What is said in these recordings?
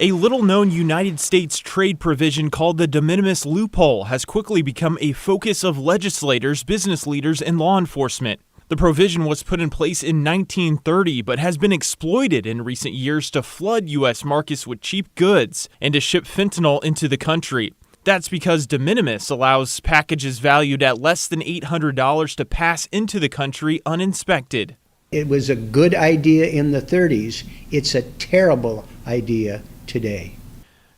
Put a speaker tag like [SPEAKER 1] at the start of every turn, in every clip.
[SPEAKER 1] A little-known United States trade provision called the Minimis loophole has quickly become a focus of legislators, business leaders, and law enforcement. The provision was put in place in 1930 but has been exploited in recent years to flood U.S. markets with cheap goods and to ship fentanyl into the country. That's because de minimis allows packages valued at less than $800 to pass into the country uninspected.
[SPEAKER 2] It was a good idea in the 30s. It's a terrible idea today.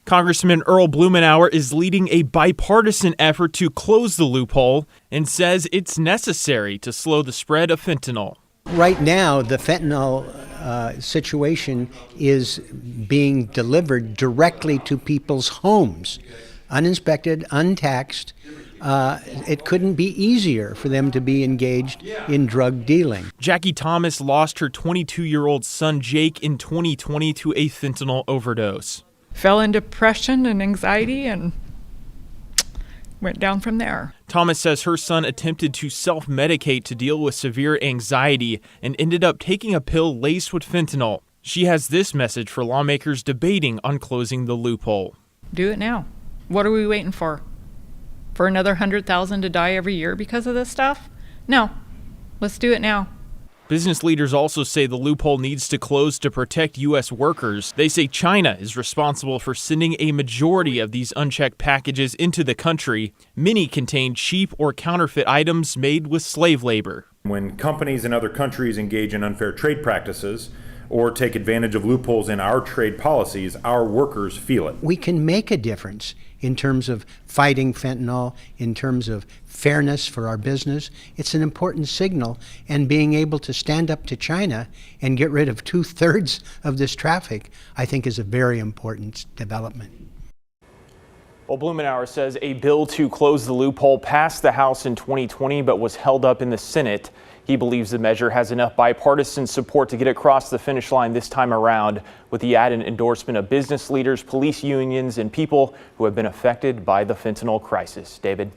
[SPEAKER 1] Congressman Blumenauer is leading a bipartisan effort to close the loophole and says it's necessary to slow the spread of fentanyl.
[SPEAKER 2] Right now, the fentanyl situation is being delivered directly to people's homes, uninspected, untaxed. It couldn't be easier for them to be engaged in drug dealing.
[SPEAKER 1] Jackie Thomas lost her 22-year-old son Jake in 2020 to a fentanyl overdose.
[SPEAKER 3] Fell into depression and anxiety and went down from there.
[SPEAKER 1] Thomas says her son attempted to self-medicate to deal with severe anxiety and ended up taking a pill laced with fentanyl. She has this message for lawmakers debating on closing the loophole.
[SPEAKER 3] Do it now. What are we waiting for? For another 100,000 to die every year because of this stuff? No. Let's do it now.
[SPEAKER 1] Business leaders also say the loophole needs to close to protect U.S. workers. They say China is responsible for sending a majority of these unchecked packages into the country. Many contain cheap or counterfeit items made with slave labor.
[SPEAKER 4] When companies in other countries engage in unfair trade practices or take advantage of loopholes in our trade policies, our workers feel it.
[SPEAKER 2] We can make a difference in terms of fighting fentanyl, in terms of fairness for our business. It's an important signal, and being able to stand up to China and get rid of 2/3 of this traffic, I think, is a very important development.
[SPEAKER 1] Well, Blumenauer says a bill to close the loophole passed the House in 2020 but was held up in the Senate. He believes the measure has enough bipartisan support to get across the finish line this time around, with the added endorsement of business leaders, police unions, and people who have been affected by the fentanyl crisis. David.